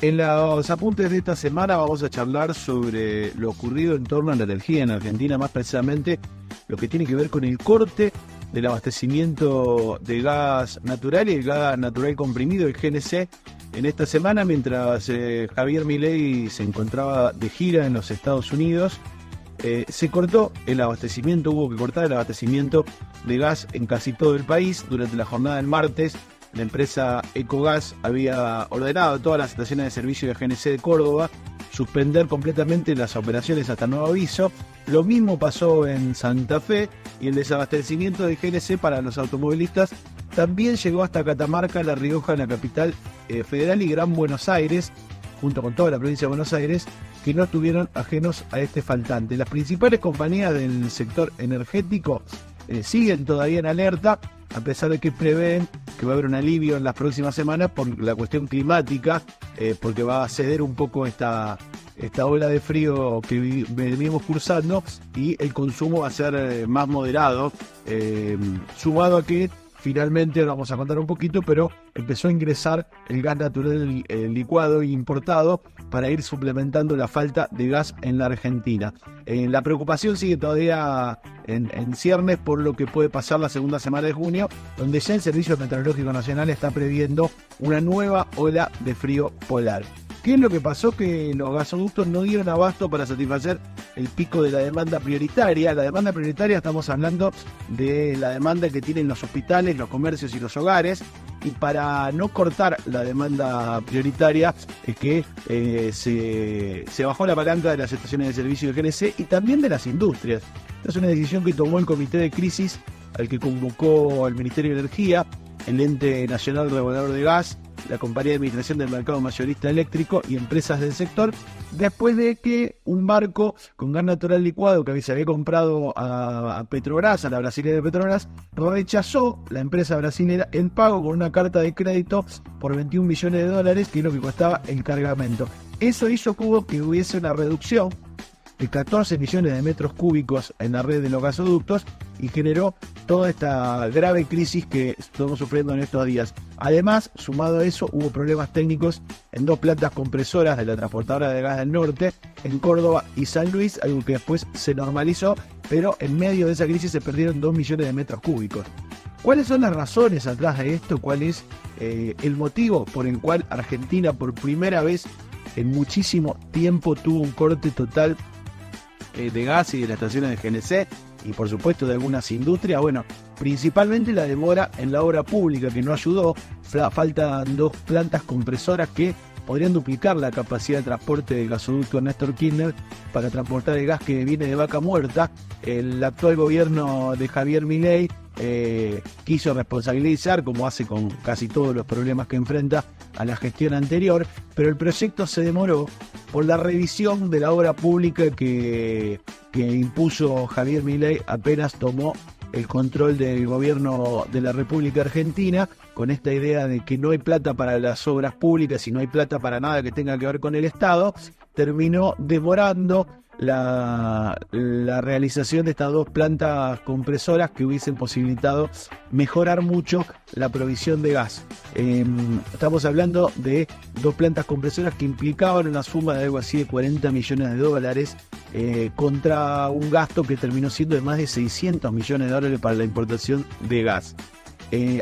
En los apuntes de esta semana vamos a charlar sobre lo ocurrido en torno a la energía en Argentina, más precisamente lo que tiene que ver con el corte del abastecimiento de gas natural y el gas natural comprimido, el GNC, en esta semana, mientras Javier Milei se encontraba de gira en los Estados Unidos. Se cortó el abastecimiento, hubo que cortar el abastecimiento de gas en casi todo el país. Durante la jornada del martes, la empresa Ecogas había ordenado a todas las estaciones de servicio de GNC de Córdoba suspender completamente las operaciones hasta nuevo aviso. Lo mismo pasó en Santa Fe, y el desabastecimiento de GNC para los automovilistas también llegó hasta Catamarca, La Rioja, la capital federal, y Gran Buenos Aires, junto con toda la provincia de Buenos Aires, que no estuvieron ajenos a este faltante. Las principales compañías del sector energético siguen todavía en alerta, a pesar de que prevén que va a haber un alivio en las próximas semanas por la cuestión climática, porque va a ceder un poco esta ola de frío que venimos cursando, y el consumo va a ser más moderado, sumado a que finalmente, vamos a contar un poquito, pero empezó a ingresar el gas natural licuado e importado para ir suplementando la falta de gas en la Argentina. La preocupación sigue todavía en ciernes por lo que puede pasar la segunda semana de junio, donde ya el Servicio Meteorológico Nacional está previendo una nueva ola de frío polar. ¿Qué es lo que pasó? Que los gasoductos no dieron abasto para satisfacer el pico de la demanda prioritaria. La demanda prioritaria, estamos hablando de la demanda que tienen los hospitales, los comercios y los hogares. Y para no cortar la demanda prioritaria es que se bajó la palanca de las estaciones de servicio de GNC y también de las industrias. Esta es una decisión que tomó el Comité de Crisis, al que convocó el Ministerio de Energía, el Ente Nacional Regulador de Gas, la Compañía de Administración del Mercado Mayorista Eléctrico y empresas del sector, después de que un barco con gas natural licuado que se había comprado a Petrobras, a la brasilera de Petrobras, rechazó la empresa brasilera el pago con una carta de crédito por $21 millones, que es lo que costaba el cargamento. Eso hizo que hubiese una reducción de 14 millones de metros cúbicos en la red de los gasoductos, y generó toda esta grave crisis que estamos sufriendo en estos días. Además, sumado a eso, hubo problemas técnicos en dos plantas compresoras de la transportadora de gas del norte, en Córdoba y San Luis, algo que después se normalizó, pero en medio de esa crisis se perdieron 2 millones de metros cúbicos. ¿Cuáles son las razones atrás de esto? ¿Cuál es el motivo por el cual Argentina, por primera vez en muchísimo tiempo, tuvo un corte total de gas y de las estaciones de GNC, y por supuesto de algunas industrias? Bueno, principalmente la demora en la obra pública, que no ayudó. Faltan dos plantas compresoras que podrían duplicar la capacidad de transporte del gasoducto Néstor Kirchner para transportar el gas que viene de Vaca Muerta. El actual gobierno de Javier Milei quiso responsabilizar, como hace con casi todos los problemas que enfrenta, a la gestión anterior, pero el proyecto se demoró por la revisión de la obra pública que impuso Javier Milei apenas tomó el control del gobierno de la República Argentina, con esta idea de que no hay plata para las obras públicas y no hay plata para nada que tenga que ver con el Estado. Terminó demorando la realización de estas dos plantas compresoras que hubiesen posibilitado mejorar mucho la provisión de gas. Estamos hablando de dos plantas compresoras que implicaban una suma de algo así de $40 millones, contra un gasto que terminó siendo de más de $600 millones para la importación de gas.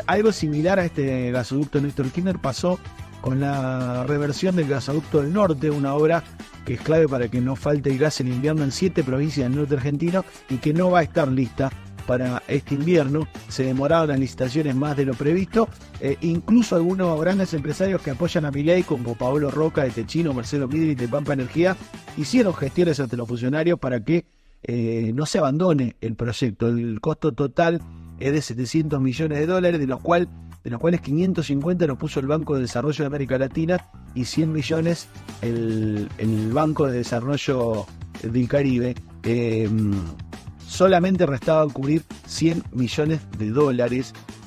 Algo similar a este gasoducto Néstor Kirchner pasó con la reversión del gasoducto del norte, una obra que es clave para que no falte el gas en invierno en 7 provincias del norte argentino, y que no va a estar lista para este invierno. Se demoraron las licitaciones más de lo previsto. Incluso algunos grandes empresarios que apoyan a Milei, como Paolo Roca de Techino, Marcelo Midri de Pampa Energía, hicieron gestiones ante los funcionarios para que no se abandone el proyecto. El costo total es de $700 millones, de los cuales 550 lo puso el Banco de Desarrollo de América Latina y 100 millones el Banco de Desarrollo del Caribe. Solamente restaba cubrir $100 millones,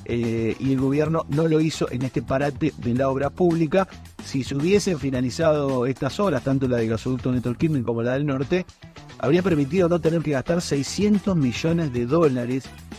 y el gobierno no lo hizo en este parate de la obra pública. Si se hubiesen finalizado estas obras, tanto la del gasoducto Néstor Kirchner como la del norte, habría permitido no tener que gastar $600 millones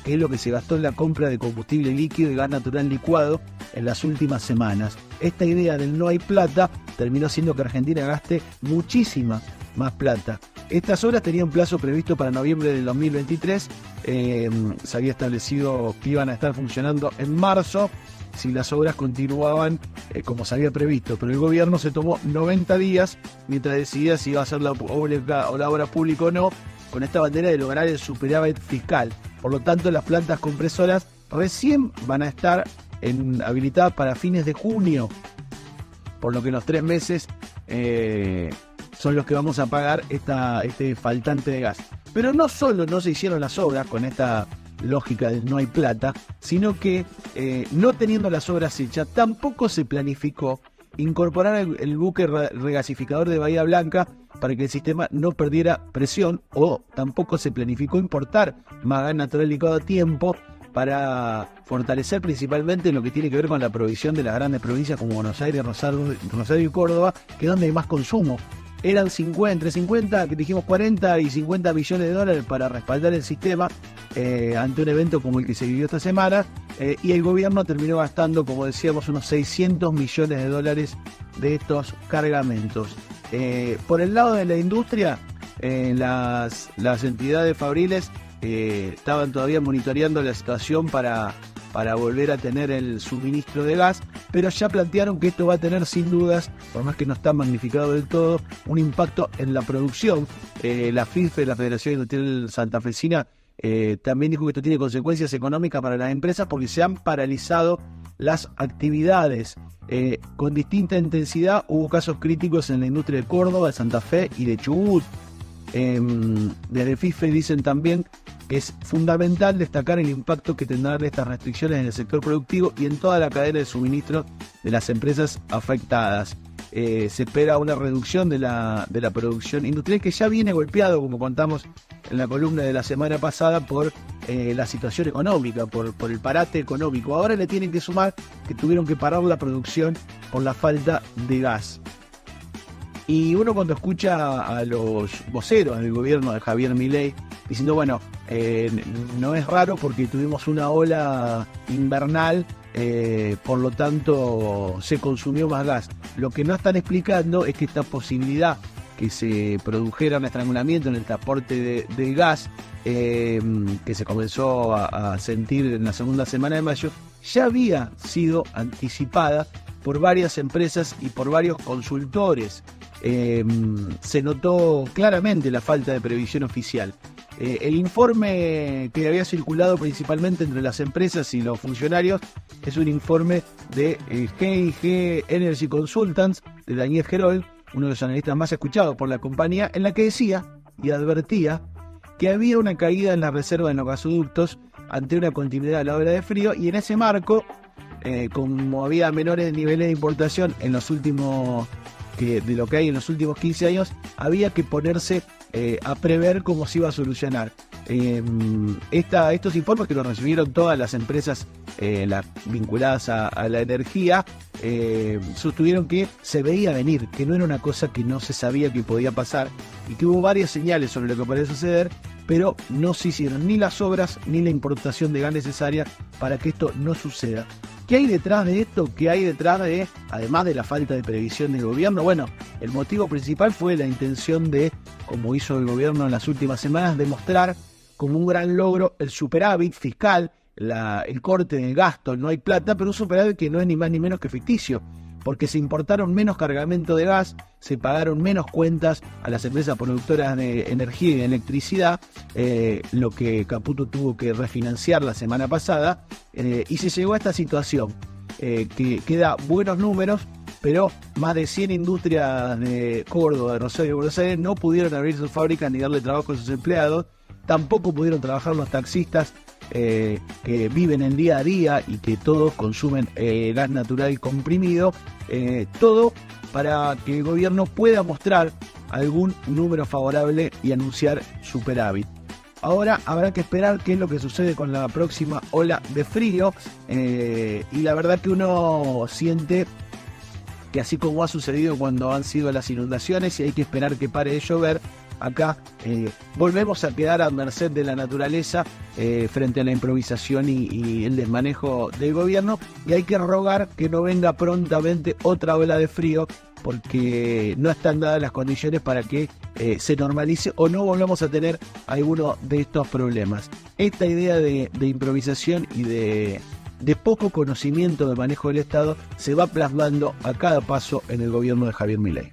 que es lo que se gastó en la compra de combustible líquido y gas natural licuado en las últimas semanas. Esta idea del no hay plata terminó haciendo que Argentina gaste muchísima más plata. Estas obras tenían plazo previsto para noviembre del 2023, se había establecido que iban a estar funcionando en marzo si las obras continuaban como se había previsto, pero el gobierno se tomó 90 días mientras decidía si iba a hacer la obra pública o no, con esta bandera de lograr el superávit fiscal. Por lo tanto, las plantas compresoras recién van a estar habilitadas para fines de junio, por lo que los 3 meses son los que vamos a pagar este faltante de gas. Pero no solo no se hicieron las obras con esta lógica de no hay plata, sino que no teniendo las obras hechas, tampoco se planificó incorporar el buque regasificador de Bahía Blanca para que el sistema no perdiera presión, o tampoco se planificó importar más gas natural licuado a tiempo para fortalecer principalmente lo que tiene que ver con la provisión de las grandes provincias como Buenos Aires, Rosario y Córdoba, que es donde hay más consumo. Eran entre 50, que dijimos 40 y 50 millones de dólares para respaldar el sistema ante un evento como el que se vivió esta semana, y el gobierno terminó gastando, como decíamos, unos 600 millones de dólares de estos cargamentos. Por el lado de la industria, las entidades fabriles estaban todavía monitoreando la situación para volver a tener el suministro de gas, pero ya plantearon que esto va a tener sin dudas, por más que no está magnificado del todo, un impacto en la producción. La FIFE, la Federación Industrial Santafesina, también dijo que esto tiene consecuencias económicas para las empresas porque se han paralizado las actividades. Con distinta intensidad hubo casos críticos en la industria de Córdoba, de Santa Fe y de Chubut. Desde FIFE dicen también que es fundamental destacar el impacto que tendrán estas restricciones en el sector productivo y en toda la cadena de suministro de las empresas afectadas. Se espera una reducción de la producción industrial, que ya viene golpeado, como contamos en la columna de la semana pasada, por la situación económica, por el parate económico. Ahora le tienen que sumar que tuvieron que parar la producción por la falta de gas. Y uno, cuando escucha a los voceros del gobierno de Javier Milei diciendo, bueno, no es raro porque tuvimos una ola invernal, por lo tanto se consumió más gas. Lo que no están explicando es que esta posibilidad que se produjera un estrangulamiento en el transporte de gas, que se comenzó a sentir en la segunda semana de mayo, ya había sido anticipada por varias empresas y por varios consultores. Se notó claramente la falta de previsión oficial. El informe que había circulado principalmente entre las empresas y los funcionarios es un informe de G&G Energy Consultants, de Daniel Gerold, uno de los analistas más escuchados por la compañía, en la que decía y advertía que había una caída en la reserva en los gasoductos ante una continuidad de la ola de frío, y en ese marco, como había menores niveles de importación en los últimos de lo que hay en los últimos 15 años, había que ponerse a prever cómo se iba a solucionar. Estos informes, que los recibieron todas las empresas vinculadas a la energía, sostuvieron que se veía venir, que no era una cosa que no se sabía que podía pasar, y que hubo varias señales sobre lo que podía suceder, pero no se hicieron ni las obras ni la importación de gas necesaria para que esto no suceda. ¿Qué hay detrás de esto? ¿Qué hay detrás de, además de la falta de previsión del gobierno? Bueno, el motivo principal fue la intención de, como hizo el gobierno en las últimas semanas, demostrar como un gran logro el superávit fiscal, el corte de gasto. No hay plata, pero un superávit que no es ni más ni menos que ficticio, porque se importaron menos cargamento de gas, se pagaron menos cuentas a las empresas productoras de energía y de electricidad, lo que Caputo tuvo que refinanciar la semana pasada, y se llegó a esta situación, que da buenos números, pero más de 100 industrias de Córdoba, de Rosario y Buenos Aires no pudieron abrir sus fábricas ni darle trabajo a sus empleados. Tampoco pudieron trabajar los taxistas, que viven el día a día y que todos consumen gas natural comprimido. Todo para que el gobierno pueda mostrar algún número favorable y anunciar superávit. Ahora habrá que esperar qué es lo que sucede con la próxima ola de frío, y la verdad que uno siente que, así como ha sucedido cuando han sido las inundaciones y hay que esperar que pare de llover, acá volvemos a quedar a merced de la naturaleza frente a la improvisación y el desmanejo del gobierno, y hay que rogar que no venga prontamente otra ola de frío, porque no están dadas las condiciones para que se normalice o no volvamos a tener alguno de estos problemas. Esta idea de improvisación y de poco conocimiento del manejo del Estado se va plasmando a cada paso en el gobierno de Javier Milei.